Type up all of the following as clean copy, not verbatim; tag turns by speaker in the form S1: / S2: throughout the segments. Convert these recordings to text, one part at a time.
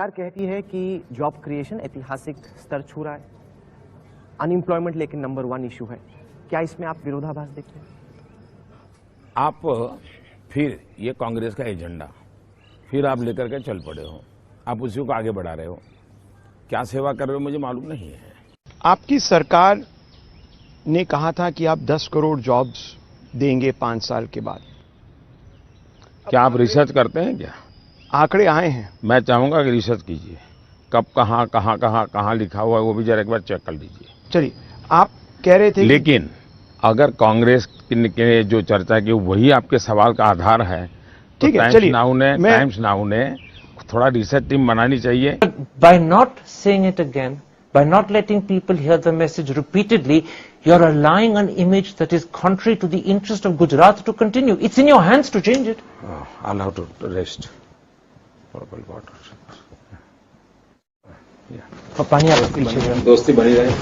S1: सरकार कहती है कि जॉब क्रिएशन ऐतिहासिक स्तर छू रहा है, अनएम्प्लॉयमेंट लेकिन नंबर 1 इशू है। क्या इसमें आप विरोधाभास देखते हैं?
S2: आप फिर ये कांग्रेस का एजेंडा फिर आप लेकर के चल पड़े हो, आप उसी को आगे बढ़ा रहे हो। क्या सेवा कर रहे हो मुझे मालूम नहीं है।
S3: आपकी सरकार ने कहा था कि आप 10 करोड़ जॉब्स देंगे 5 साल के बाद।
S2: क्या आप रिसर्च करते हैं क्या?
S3: आंकड़े आए हैं।
S2: मैं चाहूंगा कि रिसर्च कीजिए, कब कहां लिखा हुआ है वो भी जरा एक बार चेक कर लीजिए।
S3: चलिए, आप कह रहे थे
S2: लेकिन अगर कांग्रेस के जो चर्चा की वही आपके सवाल का आधार है तो टाइम्स नाउ ने थोड़ा रिसर्च टीम बनानी चाहिए।
S4: By not saying it again, by not letting people hear the message repeatedly, you're allowing an image that is contrary to the interest of Gujarat to continue. It's in your hands to change it.
S2: I'll have to rest. Purple water.
S4: पानी आप पीछे
S5: दोस्ती बनी रहे,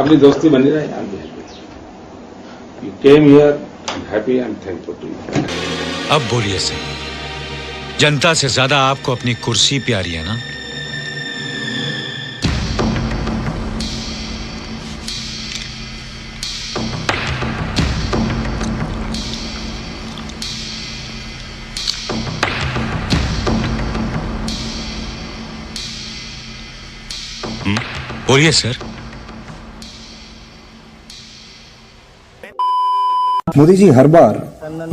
S5: अपनी दोस्ती बनी रहे। You came here, I'm happy and thankful to you.
S6: अब बोलिए सर, जनता से ज्यादा आपको अपनी कुर्सी प्यारी है ना? बोलिए सर।
S7: मोदी जी, हर बार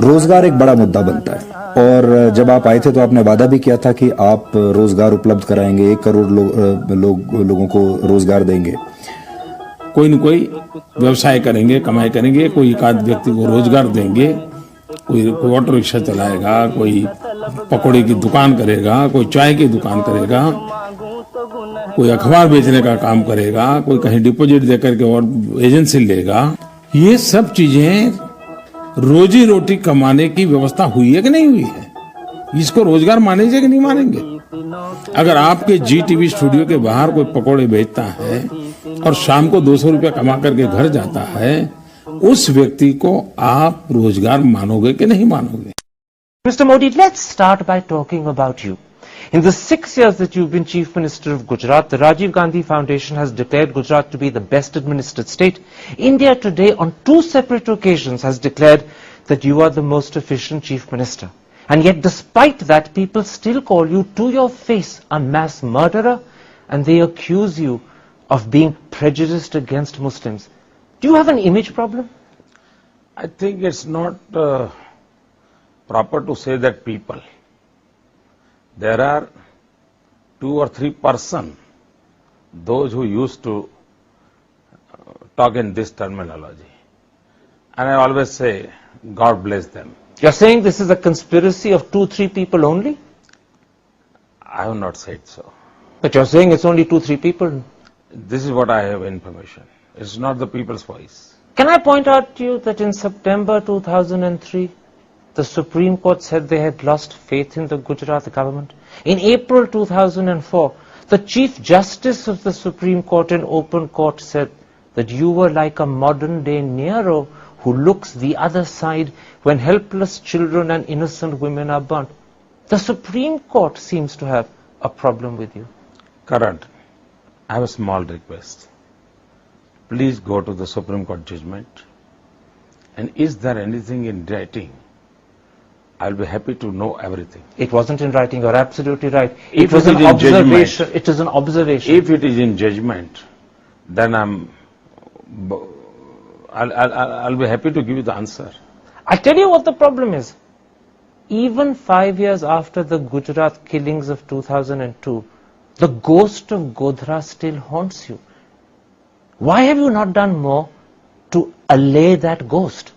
S7: रोजगार एक बड़ा मुद्दा बनता है और जब आप आए थे तो आपने वादा भी किया था कि आप रोजगार उपलब्ध कराएंगे, 1 करोड़ लोगों को रोजगार देंगे।
S5: कोई न कोई व्यवसाय करेंगे, कमाई करेंगे, कोई एक आध व्यक्ति को रोजगार देंगे। कोई ऑटो रिक्शा चलाएगा, कोई पकौड़े की दुकान करेगा, कोई चाय की दुकान करेगा, कोई अखबार बेचने का काम करेगा, कोई कहीं डिपॉजिट देकर के और एजेंसी लेगा। ये सब चीजें रोजी रोटी कमाने की व्यवस्था हुई है कि नहीं हुई है? इसको रोजगार मानेंगे कि नहीं मानेंगे? अगर आपके जी टीवी स्टूडियो के बाहर कोई पकौड़े बेचता है और शाम को 200 रुपया कमा करके घर जाता है, उस व्यक्ति को आप रोजगार मानोगे कि नहीं मानोगे?
S4: Mr. Modi, let's start by talking about you. In the 6 years that you've been Chief Minister of Gujarat, the Rajiv Gandhi Foundation has declared Gujarat to be the best administered state. India today on 2 separate occasions has declared that you are the most efficient Chief Minister. And yet despite that, people still call you to your face a mass murderer, and they accuse you of being prejudiced against Muslims. Do you have an image problem?
S2: I think it's not proper to say that people. There are 2 or 3 persons, those who used to talk in this terminology. And I always say, God bless them.
S4: You're saying this is a conspiracy of 2-3 people only?
S2: I have not said so.
S4: But you're saying it's only 2-3 people.
S2: This is what I have information. It's not the people's voice.
S4: Can I point out to you that in September 2003, the Supreme Court said they had lost faith in the Gujarat government. In April 2004, the Chief Justice of the Supreme Court in open court said that you were like a modern-day Nero who looks the other side when helpless children and innocent women are burnt. The Supreme Court seems to have a problem with you.
S2: Karan, I have a small request. Please go to the Supreme Court judgment. And is there anything in writing? I'll be happy to know everything.
S4: It wasn't in writing. You're absolutely right.
S2: If
S4: it was
S2: it
S4: an
S2: is in
S4: observation. It is an observation.
S2: If it is in judgment, then I'll be happy to give you the answer.
S4: I tell you what the problem is. Even 5 years after the Gujarat killings of 2002, the ghost of Godhra still haunts you. Why have you not done more to allay that ghost?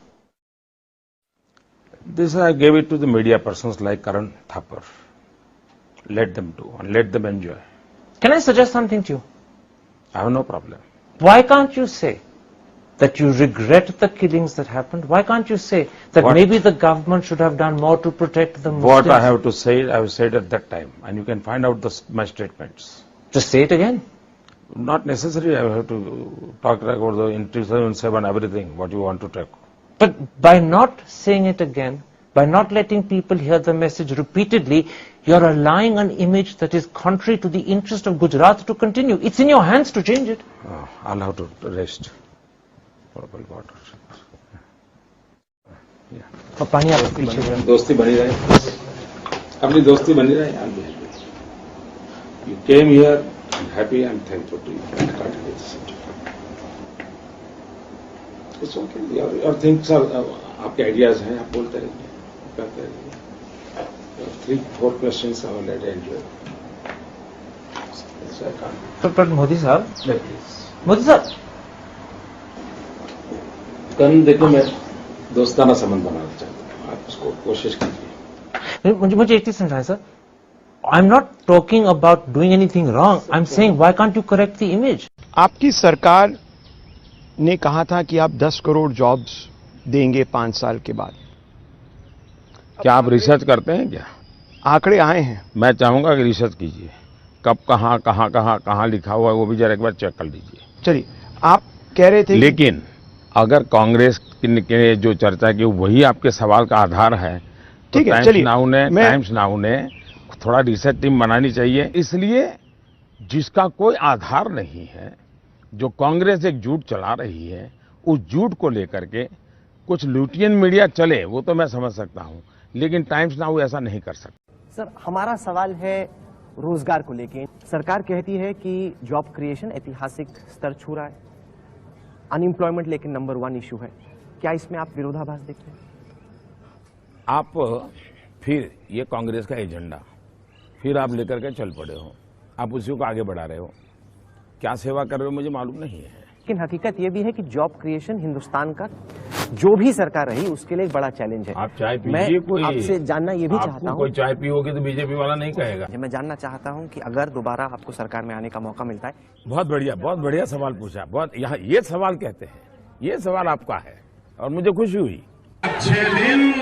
S2: This I gave it to the media persons like Karan Thapar. Let them do and let them enjoy.
S4: Can I suggest something to you?
S2: I have no problem.
S4: Why can't you say that you regret the killings that happened? Why can't you say that maybe the government should have done more to protect the Muslims?
S2: What I have to say, I have said at that time, and you can find out my statements.
S4: Just say it again.
S2: Not necessarily I have to talk about the in 2007 everything, what you want to talk.
S4: But by not saying it again, by not letting people hear the message repeatedly, You're allowing an image that is contrary to the interest of Gujarat to continue. It's in your hands to change it.
S2: I'll have to rest. Portable water.
S4: और पानी आप पीछे
S2: दोस्ती बनी रहे, अपनी दोस्ती बनी रहे. I'll be happy. You came here. I'm happy. I'm thankful to you. It's okay. Your things are आपके आइडियाज हैं, आप बोलते रहिए, करते रहिए. 3-4 questions I will attend you.
S4: पर मोदी साहब, मोदी साहब,
S2: कल देखो मैं दोस्ताना संबंध बनाना चाहता हूँ, आप उसको कोशिश कीजिए.
S4: मुझे एक चीज समझाएं sir. I am not talking about doing anything wrong. I am saying why can't you correct the image.
S3: आपकी सरकार ने कहा था कि आप 10 करोड़ जॉब्स देंगे 5 साल के बाद.
S2: क्या आप रिसर्च करते हैं क्या?
S3: आंकड़े आए हैं.
S2: मैं चाहूंगा कि रिसर्च कीजिए. कब कहां लिखा हुआ है वो भी जरा एक बार चेक कर लीजिए.
S3: चलिए, आप कह रहे थे
S2: लेकिन अगर कांग्रेस के जो चर्चा की वही आपके सवाल का आधार है, तो
S3: ठीक है,
S2: टाइम्स नाउ ने थोड़ा रिसर्च टीम बनानी चाहिए. इसलिए जिसका कोई आधार नहीं है, जो कांग्रेस एक झूठ चला रही है, उस झूठ को लेकर के कुछ लुटियन मीडिया चले, वो तो मैं समझ सकता हूं, लेकिन टाइम्स नाउ ऐसा नहीं कर सकता.
S1: सर, हमारा सवाल है रोजगार को लेके. सरकार कहती है कि जॉब क्रिएशन ऐतिहासिक स्तर छू रहा है, अनएम्प्लॉयमेंट लेकिन नंबर 1 इशू है. क्या इसमें आप विरोधाभास देखते हैं?
S2: आप फिर ये कांग्रेस का एजेंडा फिर आप लेकर के चल पड़े हो, आप उसी को आगे बढ़ा रहे हो. क्या सेवा कर रहे हो मुझे मालूम नहीं है.
S1: लेकिन हकीकत यह भी है कि जॉब क्रिएशन हिंदुस्तान का जो भी सरकार रही उसके लिए एक बड़ा चैलेंज है.
S2: आप चाय
S1: मैं
S2: पीजिए, कोई
S1: आपसे जानना ये भी चाहता हूँ.
S2: कोई चाय पियोगे तो बीजेपी वाला नहीं कहेगा.
S1: मैं जानना चाहता हूँ कि अगर दोबारा आपको सरकार में आने का मौका मिलता है.
S2: बहुत बढ़िया सवाल पूछा. बहुत यहाँ ये सवाल कहते हैं, ये सवाल आपका है और मुझे खुशी हुई.
S8: अच्छे दिन